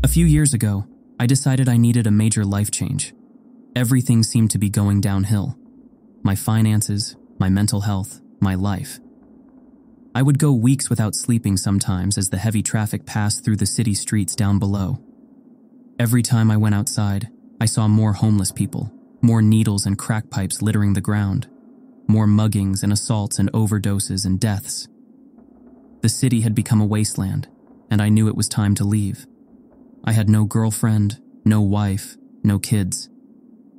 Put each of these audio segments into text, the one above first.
A few years ago, I decided I needed a major life change. Everything seemed to be going downhill. My finances, my mental health, my life. I would go weeks without sleeping sometimes as the heavy traffic passed through the city streets down below. Every time I went outside, I saw more homeless people, more needles and crack pipes littering the ground, more muggings and assaults and overdoses and deaths. The city had become a wasteland, and I knew it was time to leave. I had no girlfriend, no wife, no kids.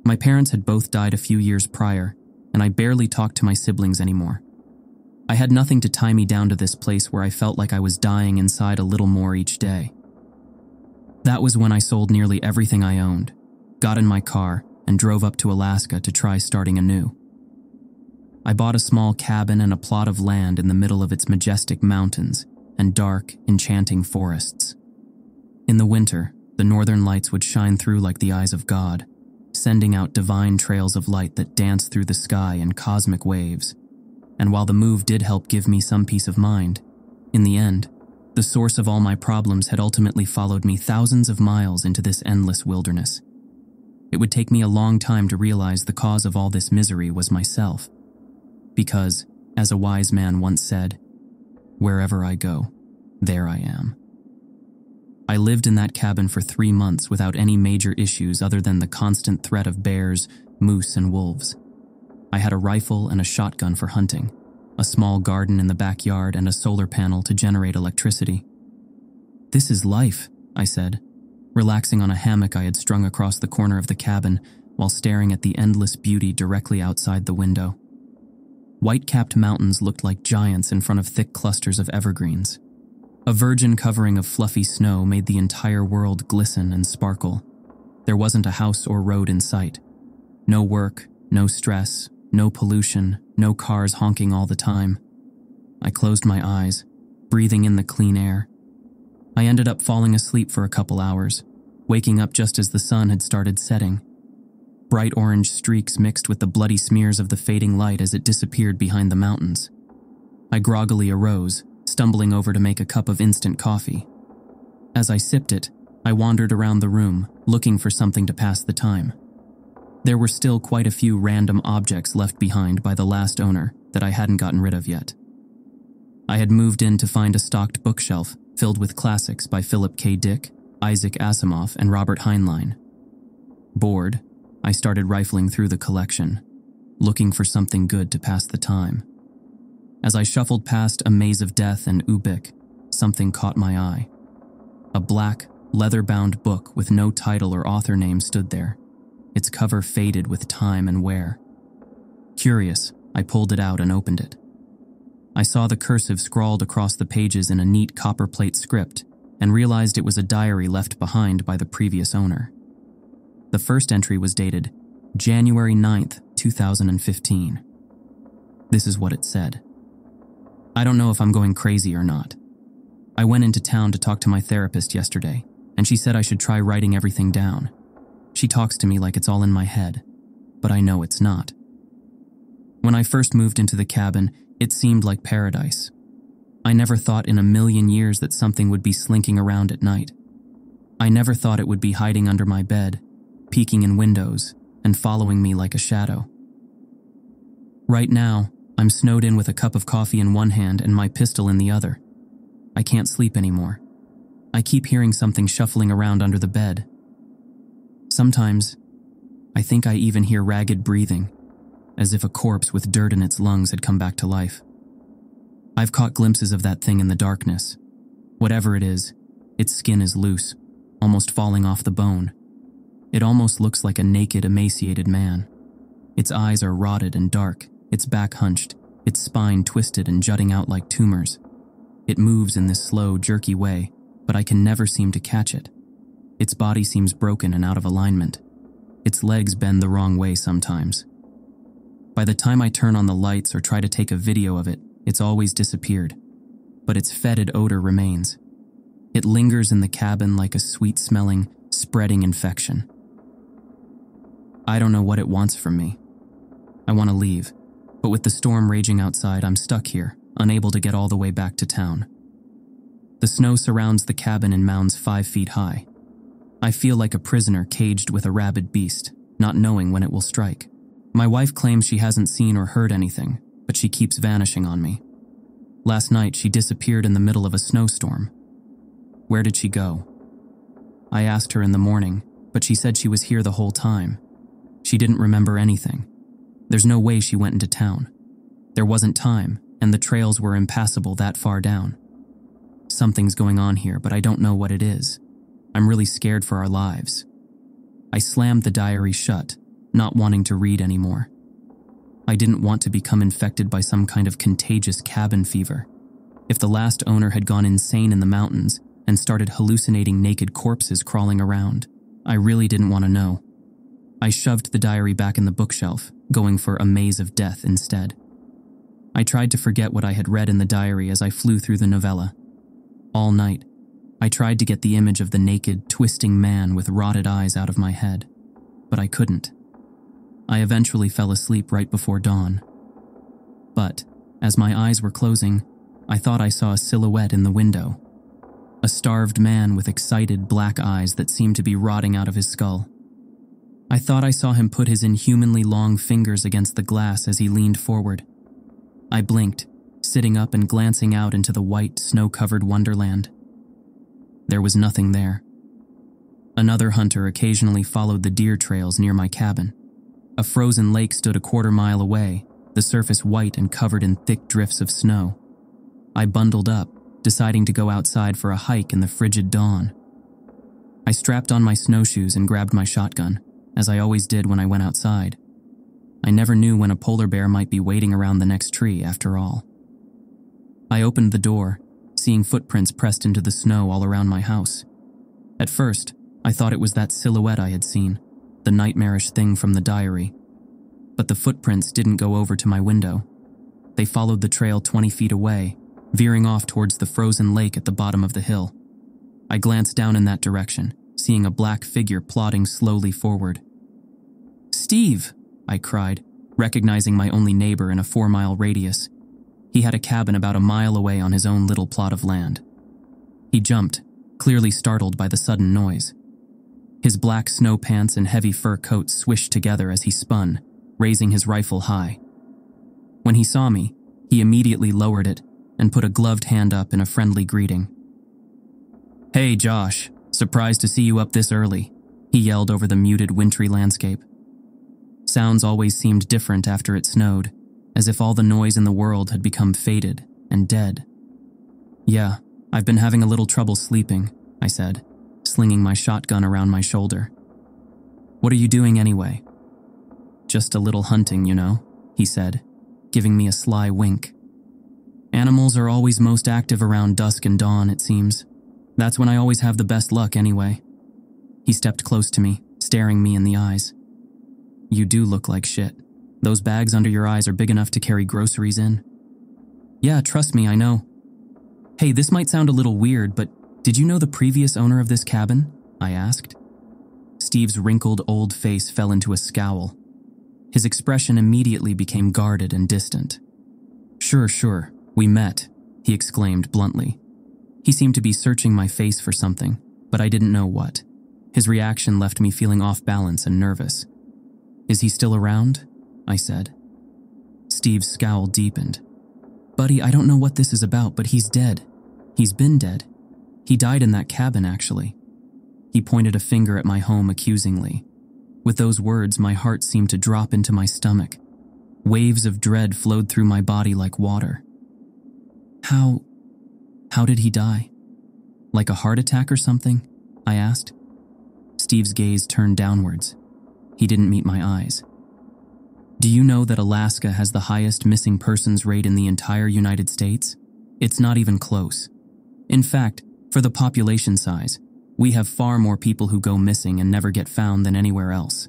My parents had both died a few years prior, and I barely talked to my siblings anymore. I had nothing to tie me down to this place where I felt like I was dying inside a little more each day. That was when I sold nearly everything I owned, got in my car, and drove up to Alaska to try starting anew. I bought a small cabin and a plot of land in the middle of its majestic mountains and dark, enchanting forests. In the winter, the northern lights would shine through like the eyes of God, sending out divine trails of light that danced through the sky in cosmic waves. And while the move did help give me some peace of mind, in the end, the source of all my problems had ultimately followed me thousands of miles into this endless wilderness. It would take me a long time to realize the cause of all this misery was myself. Because, as a wise man once said, "Wherever I go, there I am." I lived in that cabin for 3 months without any major issues other than the constant threat of bears, moose, and wolves. I had a rifle and a shotgun for hunting, a small garden in the backyard, and a solar panel to generate electricity. "This is life," I said, relaxing on a hammock I had strung across the corner of the cabin while staring at the endless beauty directly outside the window. White-capped mountains looked like giants in front of thick clusters of evergreens. A virgin covering of fluffy snow made the entire world glisten and sparkle. There wasn't a house or road in sight. No work, no stress, no pollution, no cars honking all the time. I closed my eyes, breathing in the clean air. I ended up falling asleep for a couple hours, waking up just as the sun had started setting. Bright orange streaks mixed with the bloody smears of the fading light as it disappeared behind the mountains. I groggily arose, stumbling over to make a cup of instant coffee. As I sipped it, I wandered around the room, looking for something to pass the time. There were still quite a few random objects left behind by the last owner that I hadn't gotten rid of yet. I had moved in to find a stocked bookshelf filled with classics by Philip K. Dick, Isaac Asimov, and Robert Heinlein. Bored, I started rifling through the collection, looking for something good to pass the time. As I shuffled past A Maze of Death and Ubik, something caught my eye. A black, leather-bound book with no title or author name stood there, its cover faded with time and wear. Curious, I pulled it out and opened it. I saw the cursive scrawled across the pages in a neat copperplate script and realized it was a diary left behind by the previous owner. The first entry was dated January 9th, 2015. This is what it said. "I don't know if I'm going crazy or not. I went into town to talk to my therapist yesterday, and she said I should try writing everything down. She talks to me like it's all in my head, but I know it's not. When I first moved into the cabin, it seemed like paradise. I never thought in a million years that something would be slinking around at night. I never thought it would be hiding under my bed, peeking in windows, and following me like a shadow. Right now, I'm snowed in with a cup of coffee in one hand and my pistol in the other. I can't sleep anymore. I keep hearing something shuffling around under the bed. Sometimes, I think I even hear ragged breathing, as if a corpse with dirt in its lungs had come back to life. I've caught glimpses of that thing in the darkness. Whatever it is, its skin is loose, almost falling off the bone. It almost looks like a naked, emaciated man. Its eyes are rotted and dark, its back hunched, its spine twisted and jutting out like tumors. It moves in this slow, jerky way, but I can never seem to catch it. Its body seems broken and out of alignment. Its legs bend the wrong way sometimes. By the time I turn on the lights or try to take a video of it, it's always disappeared. But its fetid odor remains. It lingers in the cabin like a sweet-smelling, spreading infection. I don't know what it wants from me. I want to leave, but with the storm raging outside, I'm stuck here, unable to get all the way back to town. The snow surrounds the cabin in mounds 5 feet high, I feel like a prisoner caged with a rabid beast, not knowing when it will strike. My wife claims she hasn't seen or heard anything, but she keeps vanishing on me. Last night, she disappeared in the middle of a snowstorm. Where did she go? I asked her in the morning, but she said she was here the whole time. She didn't remember anything. There's no way she went into town. There wasn't time, and the trails were impassable that far down. Something's going on here, but I don't know what it is. I'm really scared for our lives. I slammed the diary shut, not wanting to read anymore. I didn't want to become infected by some kind of contagious cabin fever. If the last owner had gone insane in the mountains and started hallucinating naked corpses crawling around, I really didn't want to know. I shoved the diary back in the bookshelf, going for A Maze of Death instead. I tried to forget what I had read in the diary as I flew through the novella. All night, I tried to get the image of the naked, twisting man with rotted eyes out of my head, but I couldn't. I eventually fell asleep right before dawn. But, as my eyes were closing, I thought I saw a silhouette in the window. A starved man with excited black eyes that seemed to be rotting out of his skull. I thought I saw him put his inhumanly long fingers against the glass as he leaned forward. I blinked, sitting up and glancing out into the white, snow-covered wonderland. There was nothing there. Another hunter occasionally followed the deer trails near my cabin. A frozen lake stood a quarter-mile away, the surface white and covered in thick drifts of snow. I bundled up, deciding to go outside for a hike in the frigid dawn. I strapped on my snowshoes and grabbed my shotgun, as I always did when I went outside. I never knew when a polar bear might be waiting around the next tree, after all. I opened the door, seeing footprints pressed into the snow all around my house. At first, I thought it was that silhouette I had seen, the nightmarish thing from the diary. But the footprints didn't go over to my window. They followed the trail 20 feet away, veering off towards the frozen lake at the bottom of the hill. I glanced down in that direction, seeing a black figure plodding slowly forward. "Steve!" I cried, recognizing my only neighbor in a 4-mile radius. He had a cabin about a mile away on his own little plot of land. He jumped, clearly startled by the sudden noise. His black snow pants and heavy fur coat swished together as he spun, raising his rifle high. When he saw me, he immediately lowered it and put a gloved hand up in a friendly greeting. "Hey, Josh, surprised to see you up this early," he yelled over the muted, wintry landscape. Sounds always seemed different after it snowed, as if all the noise in the world had become faded and dead. "Yeah, I've been having a little trouble sleeping," I said, slinging my shotgun around my shoulder. "What are you doing anyway?" "Just a little hunting, you know," he said, giving me a sly wink. "Animals are always most active around dusk and dawn, it seems. That's when I always have the best luck anyway." He stepped close to me, staring me in the eyes. "You do look like shit. Those bags under your eyes are big enough to carry groceries in." "Yeah, trust me, I know." "Hey, this might sound a little weird, but did you know the previous owner of this cabin?" I asked. Steve's wrinkled old face fell into a scowl. His expression immediately became guarded and distant. Sure, we met," he exclaimed bluntly. He seemed to be searching my face for something, but I didn't know what. His reaction left me feeling off balance and nervous. "Is he still around?" I said. Steve's scowl deepened. "Buddy, I don't know what this is about, but he's dead. He's been dead. He died in that cabin, actually." He pointed a finger at my home accusingly. With those words, my heart seemed to drop into my stomach. Waves of dread flowed through my body like water. How did he die? Like a heart attack or something?" I asked. Steve's gaze turned downwards. He didn't meet my eyes. "Do you know that Alaska has the highest missing persons rate in the entire United States? It's not even close. In fact, for the population size, we have far more people who go missing and never get found than anywhere else.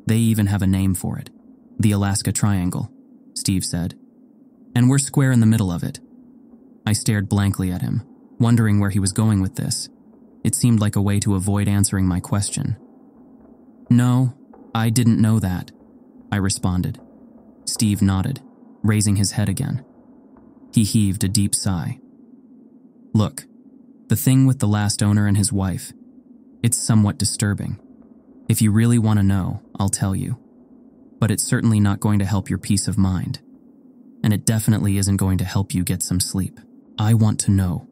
They even have a name for it. The Alaska Triangle," Steve said. "And we're square in the middle of it." I stared blankly at him, wondering where he was going with this. It seemed like a way to avoid answering my question. "No, I didn't know that," I responded. Steve nodded, raising his head again. He heaved a deep sigh. "Look, the thing with the last owner and his wife, It's somewhat disturbing. If you really want to know, I'll tell you. But it's certainly not going to help your peace of mind. And it definitely isn't going to help you get some sleep. I want to know,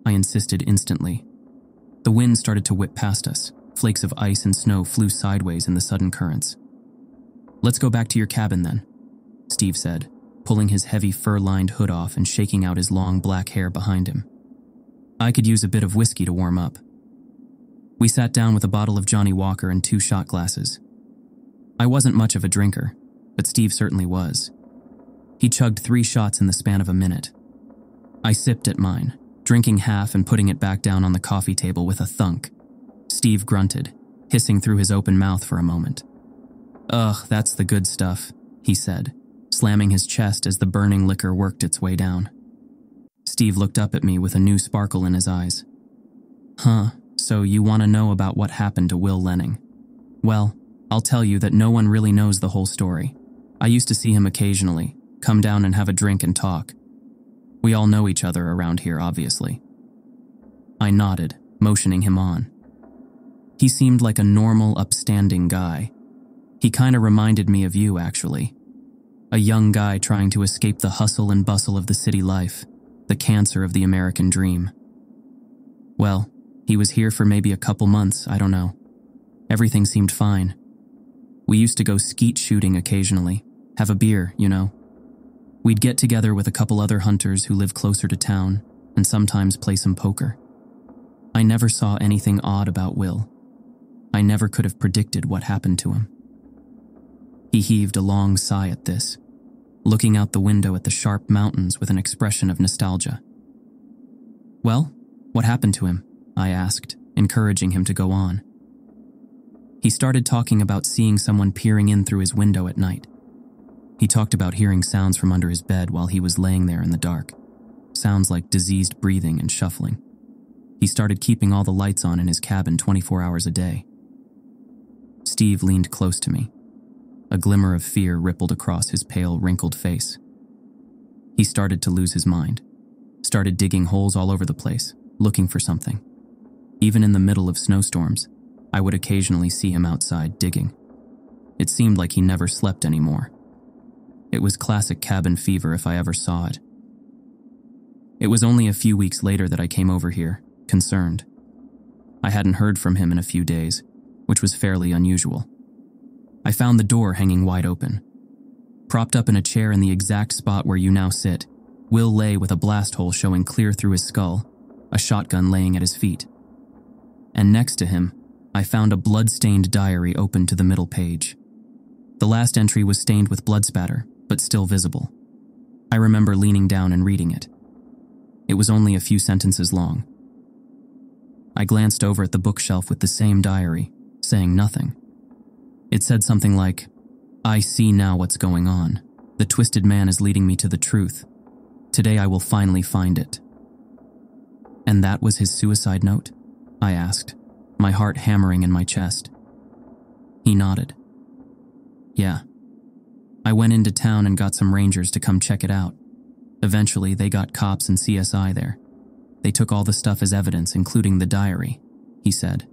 I insisted instantly. The wind started to whip past us. Flakes of ice and snow flew sideways in the sudden currents. Let's go back to your cabin then, Steve said, pulling his heavy fur-lined hood off and shaking out his long black hair behind him. I could use a bit of whiskey to warm up. We sat down with a bottle of Johnny Walker and 2 shot glasses. I wasn't much of a drinker, but Steve certainly was. He chugged 3 shots in the span of a minute. I sipped at mine, drinking half and putting it back down on the coffee table with a thunk. Steve grunted, hissing through his open mouth for a moment. Ugh, that's the good stuff, he said, slamming his chest as the burning liquor worked its way down. Steve looked up at me with a new sparkle in his eyes. Huh, so you want to know about what happened to Will Lenning? Well, I'll tell you that no one really knows the whole story. I used to see him occasionally, come down and have a drink and talk. We all know each other around here, obviously. I nodded, motioning him on. He seemed like a normal, upstanding guy. He kinda reminded me of you, actually. A young guy trying to escape the hustle and bustle of the city life, the cancer of the American dream. Well, he was here for maybe a couple months, I don't know. Everything seemed fine. We used to go skeet shooting occasionally, have a beer, you know. We'd get together with a couple other hunters who live closer to town and sometimes play some poker. I never saw anything odd about Will. I never could have predicted what happened to him. He heaved a long sigh at this, looking out the window at the sharp mountains with an expression of nostalgia. Well, what happened to him? I asked, encouraging him to go on. He started talking about seeing someone peering in through his window at night. He talked about hearing sounds from under his bed while he was laying there in the dark. Sounds like diseased breathing and shuffling. He started keeping all the lights on in his cabin 24 hours a day. Steve leaned close to me. A glimmer of fear rippled across his pale, wrinkled face. He started to lose his mind, started digging holes all over the place, looking for something. Even in the middle of snowstorms, I would occasionally see him outside digging. It seemed like he never slept anymore. It was classic cabin fever if I ever saw it. It was only a few weeks later that I came over here, concerned. I hadn't heard from him in a few days, which was fairly unusual. I found the door hanging wide open. Propped up in a chair in the exact spot where you now sit, Will lay with a blast hole showing clear through his skull, a shotgun laying at his feet. And next to him, I found a blood-stained diary open to the middle page. The last entry was stained with blood spatter, but still visible. I remember leaning down and reading it. It was only a few sentences long. I glanced over at the bookshelf with the same diary, saying nothing. It said something like, "I see now what's going on. The twisted man is leading me to the truth. Today I will finally find it." And that was his suicide note? I asked, my heart hammering in my chest. He nodded. Yeah. I went into town and got some rangers to come check it out. Eventually, they got cops and CSI there. They took all the stuff as evidence, including the diary, he said.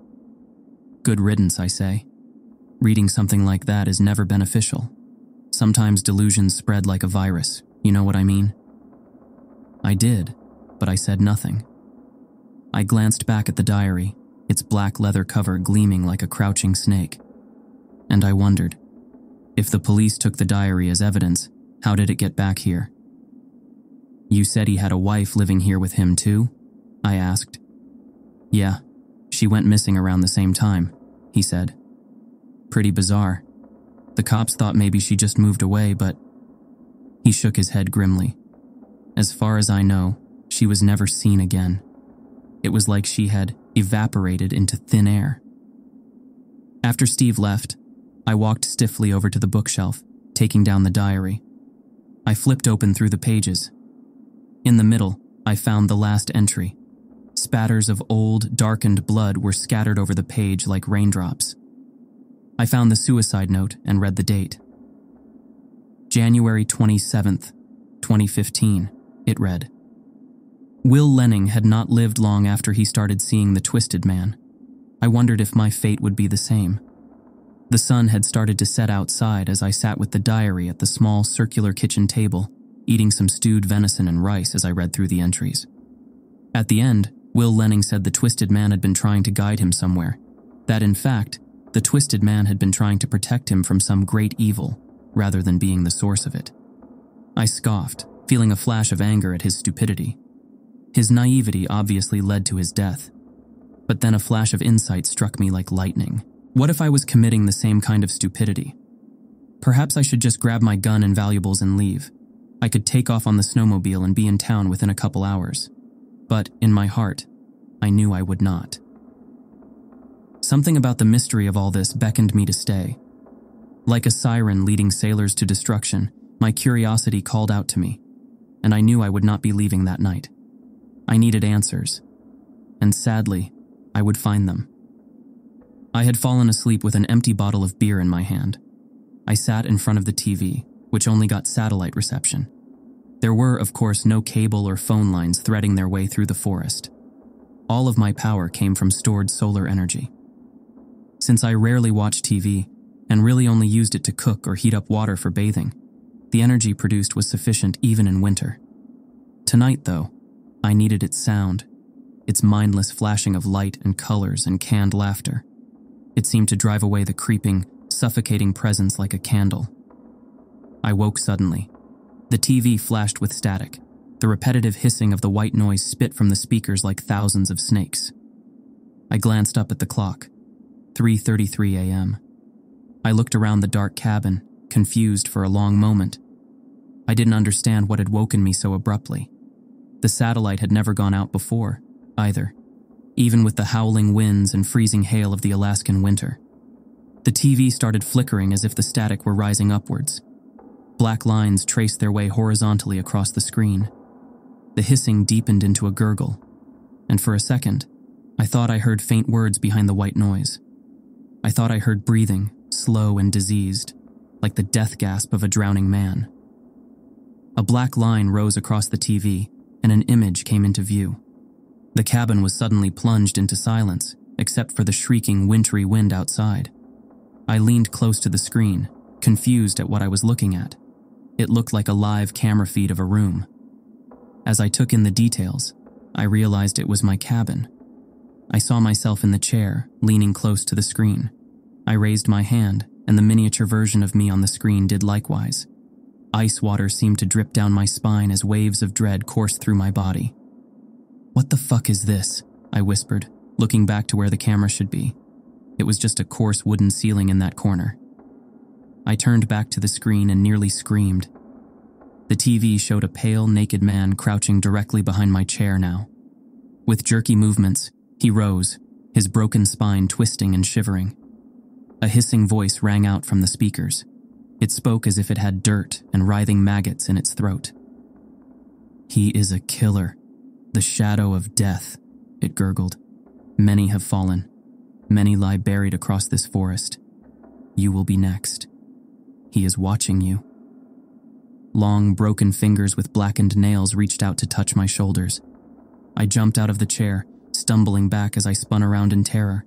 Good riddance, I say. Reading something like that is never beneficial. Sometimes delusions spread like a virus, you know what I mean? I did, but I said nothing. I glanced back at the diary, its black leather cover gleaming like a crouching snake. And I wondered, if the police took the diary as evidence, how did it get back here? You said he had a wife living here with him too? I asked. Yeah, she went missing around the same time, he said. Pretty bizarre. The cops thought maybe she just moved away, but... He shook his head grimly. As far as I know, she was never seen again. It was like she had evaporated into thin air. After Steve left, I walked stiffly over to the bookshelf, taking down the diary. I flipped open through the pages. In the middle, I found the last entry. Spatters of old, darkened blood were scattered over the page like raindrops. I found the suicide note and read the date. January 27th, 2015, it read. Will Lenning had not lived long after he started seeing the twisted man. I wondered if my fate would be the same. The sun had started to set outside as I sat with the diary at the small circular kitchen table, eating some stewed venison and rice as I read through the entries. At the end, Will Lenning said the Twisted Man had been trying to guide him somewhere, that in fact, the Twisted Man had been trying to protect him from some great evil, rather than being the source of it. I scoffed, feeling a flash of anger at his stupidity. His naivety obviously led to his death. But then a flash of insight struck me like lightning. What if I was committing the same kind of stupidity? Perhaps I should just grab my gun and valuables and leave. I could take off on the snowmobile and be in town within a couple hours. But, in my heart, I knew I would not. Something about the mystery of all this beckoned me to stay. Like a siren leading sailors to destruction, my curiosity called out to me, and I knew I would not be leaving that night. I needed answers, and sadly, I would find them. I had fallen asleep with an empty bottle of beer in my hand. I sat in front of the TV, which only got satellite reception. There were, of course, no cable or phone lines threading their way through the forest. All of my power came from stored solar energy. Since I rarely watched TV, and really only used it to cook or heat up water for bathing, the energy produced was sufficient even in winter. Tonight, though, I needed its sound, its mindless flashing of light and colors and canned laughter. It seemed to drive away the creeping, suffocating presence like a candle. I woke suddenly. The TV flashed with static, the repetitive hissing of the white noise spit from the speakers like thousands of snakes. I glanced up at the clock, 3:33 a.m. I looked around the dark cabin, confused for a long moment. I didn't understand what had woken me so abruptly. The satellite had never gone out before, either, even with the howling winds and freezing hail of the Alaskan winter. The TV started flickering as if the static were rising upwards. Black lines traced their way horizontally across the screen. The hissing deepened into a gurgle, and for a second, I thought I heard faint words behind the white noise. I thought I heard breathing, slow and diseased, like the death gasp of a drowning man. A black line rose across the TV, and an image came into view. The cabin was suddenly plunged into silence, except for the shrieking, wintry wind outside. I leaned close to the screen, confused at what I was looking at. It looked like a live camera feed of a room. As I took in the details, I realized it was my cabin. I saw myself in the chair, leaning close to the screen. I raised my hand, and the miniature version of me on the screen did likewise. Ice water seemed to drip down my spine as waves of dread coursed through my body. "What the fuck is this?" I whispered, looking back to where the camera should be. It was just a coarse wooden ceiling in that corner. I turned back to the screen and nearly screamed. The TV showed a pale, naked man crouching directly behind my chair now. With jerky movements, he rose, his broken spine twisting and shivering. A hissing voice rang out from the speakers. It spoke as if it had dirt and writhing maggots in its throat. "He is a killer, the shadow of death," it gurgled. "Many have fallen. Many lie buried across this forest. You will be next. He is watching you." Long, broken fingers with blackened nails reached out to touch my shoulders. I jumped out of the chair, stumbling back as I spun around in terror.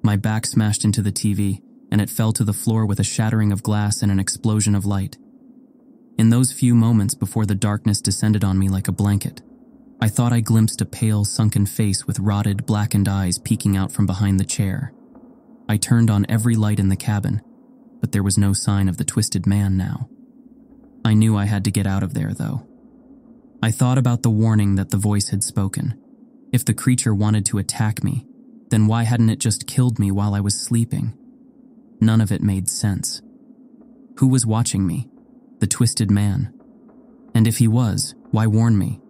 My back smashed into the TV, and it fell to the floor with a shattering of glass and an explosion of light. In those few moments before the darkness descended on me like a blanket, I thought I glimpsed a pale, sunken face with rotted, blackened eyes peeking out from behind the chair. I turned on every light in the cabin, but there was no sign of the Twisted Man now. I knew I had to get out of there, though. I thought about the warning that the voice had spoken. If the creature wanted to attack me, then why hadn't it just killed me while I was sleeping? None of it made sense. Who was watching me? The Twisted Man. And if he was, why warn me?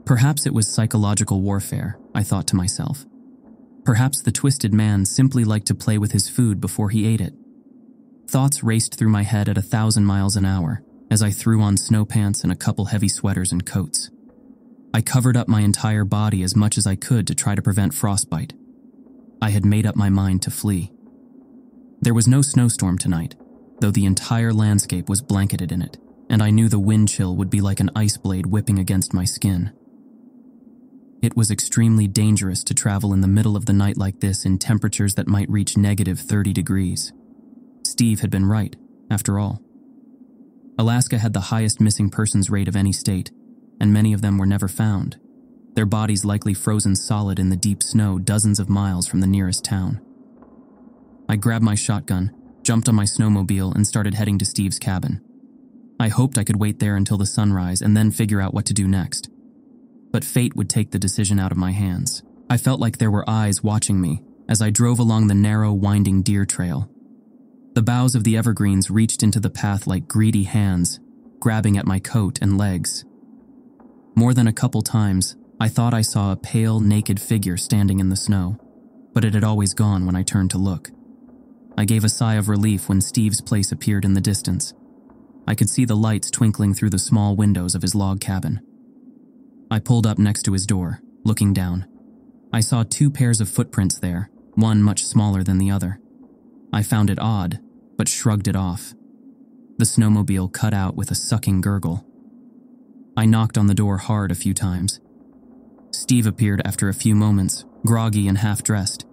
Perhaps it was psychological warfare, I thought to myself. Perhaps the Twisted Man simply liked to play with his food before he ate it. Thoughts raced through my head at 1,000 miles an hour as I threw on snow pants and a couple heavy sweaters and coats. I covered up my entire body as much as I could to try to prevent frostbite. I had made up my mind to flee. There was no snowstorm tonight, though the entire landscape was blanketed in it, and I knew the wind chill would be like an ice blade whipping against my skin. It was extremely dangerous to travel in the middle of the night like this in temperatures that might reach -30 degrees. Steve had been right, after all. Alaska had the highest missing persons rate of any state, and many of them were never found, their bodies likely frozen solid in the deep snow dozens of miles from the nearest town. I grabbed my shotgun, jumped on my snowmobile, and started heading to Steve's cabin. I hoped I could wait there until the sunrise and then figure out what to do next. But fate would take the decision out of my hands. I felt like there were eyes watching me as I drove along the narrow, winding deer trail. The boughs of the evergreens reached into the path like greedy hands, grabbing at my coat and legs. More than a couple times, I thought I saw a pale, naked figure standing in the snow, but it had always gone when I turned to look. I gave a sigh of relief when Steve's place appeared in the distance. I could see the lights twinkling through the small windows of his log cabin. I pulled up next to his door, looking down. I saw 2 pairs of footprints there, one much smaller than the other. I found it odd, but shrugged it off. The snowmobile cut out with a sucking gurgle. I knocked on the door hard a few times. Steve appeared after a few moments, groggy and half-dressed.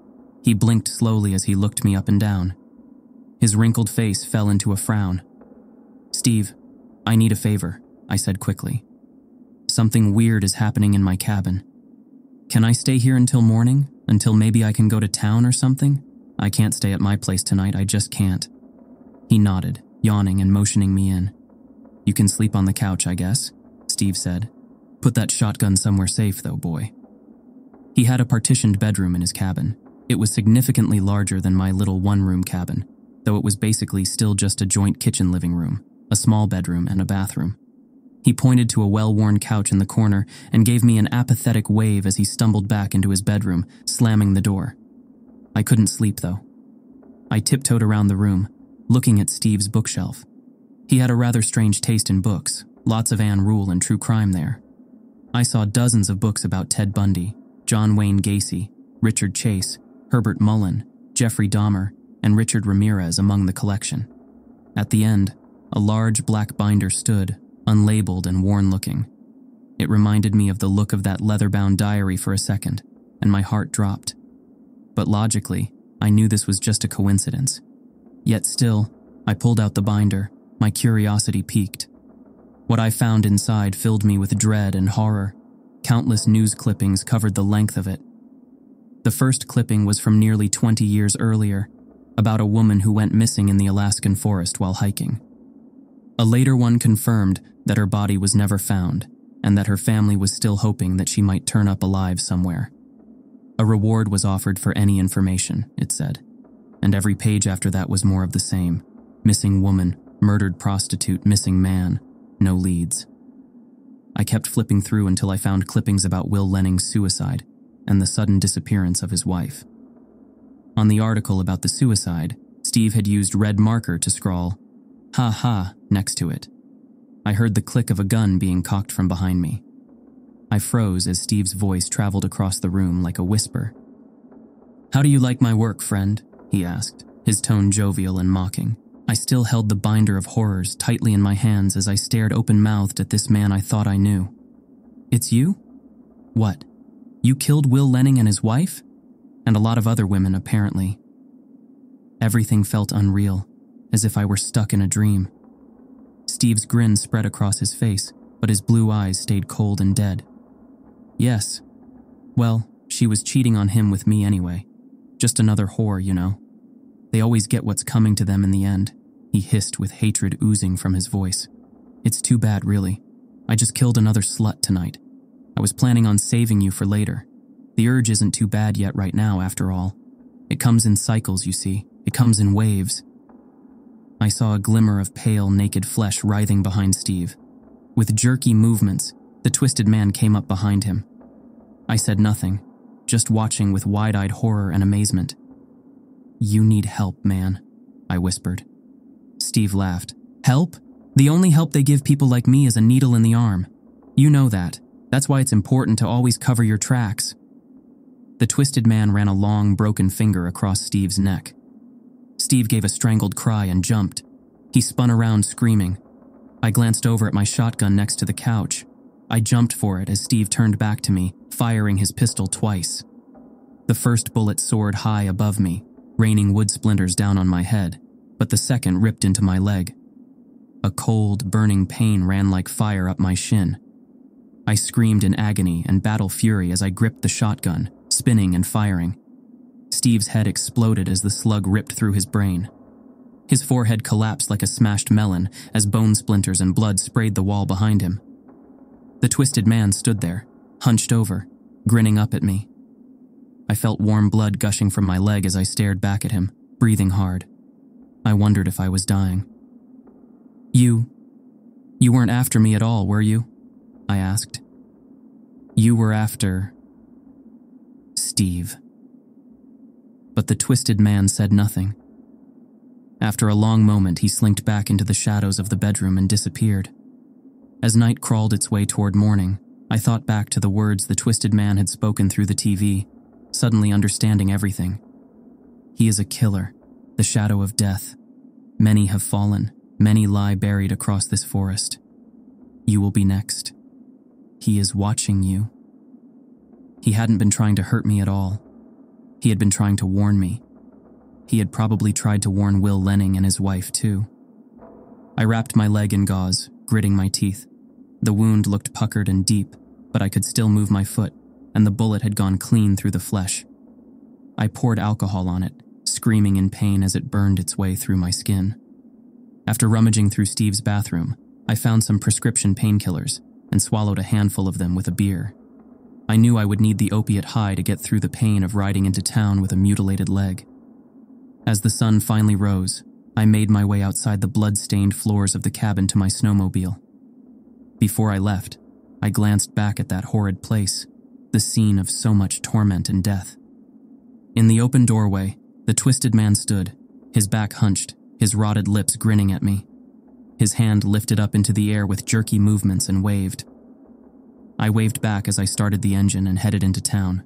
He blinked slowly as he looked me up and down. His wrinkled face fell into a frown. "Steve, I need a favor," I said quickly. "Something weird is happening in my cabin. Can I stay here until morning? Until maybe I can go to town or something? I can't stay at my place tonight, I just can't." He nodded, yawning and motioning me in. "You can sleep on the couch, I guess," Steve said. "Put that shotgun somewhere safe, though, boy." He had a partitioned bedroom in his cabin. It was significantly larger than my little one-room cabin, though it was basically still just a joint kitchen living room, a small bedroom, and a bathroom. He pointed to a well-worn couch in the corner and gave me an apathetic wave as he stumbled back into his bedroom, slamming the door. I couldn't sleep, though. I tiptoed around the room, looking at Steve's bookshelf. He had a rather strange taste in books, lots of Anne Rule and true crime there. I saw dozens of books about Ted Bundy, John Wayne Gacy, Richard Chase, Herbert Mullen, Jeffrey Dahmer, and Richard Ramirez among the collection. At the end, a large black binder stood, unlabeled and worn-looking. It reminded me of the look of that leather-bound diary for a second, and my heart dropped. But logically, I knew this was just a coincidence. Yet still, I pulled out the binder, my curiosity piqued. What I found inside filled me with dread and horror. Countless news clippings covered the length of it. The first clipping was from nearly 20 years earlier, about a woman who went missing in the Alaskan forest while hiking. A later one confirmed that her body was never found, and that her family was still hoping that she might turn up alive somewhere. A reward was offered for any information, it said, and every page after that was more of the same. Missing woman, murdered prostitute, missing man, no leads. I kept flipping through until I found clippings about Will Lenning's suicide and the sudden disappearance of his wife. On the article about the suicide, Steve had used red marker to scrawl, "Ha ha," next to it. I heard the click of a gun being cocked from behind me. I froze as Steve's voice traveled across the room like a whisper. "How do you like my work, friend?" he asked, his tone jovial and mocking. I still held the binder of horrors tightly in my hands as I stared open-mouthed at this man I thought I knew. "It's you? What? You killed Will Lenning and his wife? And a lot of other women, apparently." Everything felt unreal, as if I were stuck in a dream. Steve's grin spread across his face, but his blue eyes stayed cold and dead. "Yes. Well, she was cheating on him with me anyway. Just another whore, you know. They always get what's coming to them in the end," he hissed with hatred oozing from his voice. "It's too bad, really. I just killed another slut tonight. I was planning on saving you for later. The urge isn't too bad yet right now, after all. It comes in cycles, you see. It comes in waves." I saw a glimmer of pale, naked flesh writhing behind Steve. With jerky movements, the twisted man came up behind him. I said nothing, just watching with wide-eyed horror and amazement. "You need help, man," I whispered. Steve laughed. "Help? The only help they give people like me is a needle in the arm. You know that. That's why it's important to always cover your tracks." The twisted man ran a long, broken finger across Steve's neck. Steve gave a strangled cry and jumped. He spun around, screaming. I glanced over at my shotgun next to the couch. I jumped for it as Steve turned back to me, firing his pistol twice. The first bullet soared high above me, raining wood splinters down on my head, but the second ripped into my leg. A cold, burning pain ran like fire up my shin. I screamed in agony and battle fury as I gripped the shotgun, spinning and firing. Steve's head exploded as the slug ripped through his brain. His forehead collapsed like a smashed melon as bone splinters and blood sprayed the wall behind him. The twisted man stood there, hunched over, grinning up at me. I felt warm blood gushing from my leg as I stared back at him, breathing hard. I wondered if I was dying. You weren't after me at all, were you?" I asked. "You were after Steve." But the twisted man said nothing. After a long moment, he slinked back into the shadows of the bedroom and disappeared. As night crawled its way toward morning, I thought back to the words the twisted man had spoken through the TV, suddenly understanding everything. He is a killer, the shadow of death. Many have fallen, many lie buried across this forest. You will be next. He is watching you. He hadn't been trying to hurt me at all. He had been trying to warn me. He had probably tried to warn Will Lenning and his wife, too. I wrapped my leg in gauze, gritting my teeth. The wound looked puckered and deep, but I could still move my foot, and the bullet had gone clean through the flesh. I poured alcohol on it, screaming in pain as it burned its way through my skin. After rummaging through Steve's bathroom, I found some prescription painkillers and swallowed a handful of them with a beer. I knew I would need the opiate high to get through the pain of riding into town with a mutilated leg. As the sun finally rose, I made my way outside the blood-stained floors of the cabin to my snowmobile. Before I left, I glanced back at that horrid place, the scene of so much torment and death. In the open doorway, the twisted man stood, his back hunched, his rotted lips grinning at me. His hand lifted up into the air with jerky movements and waved. I waved back as I started the engine and headed into town.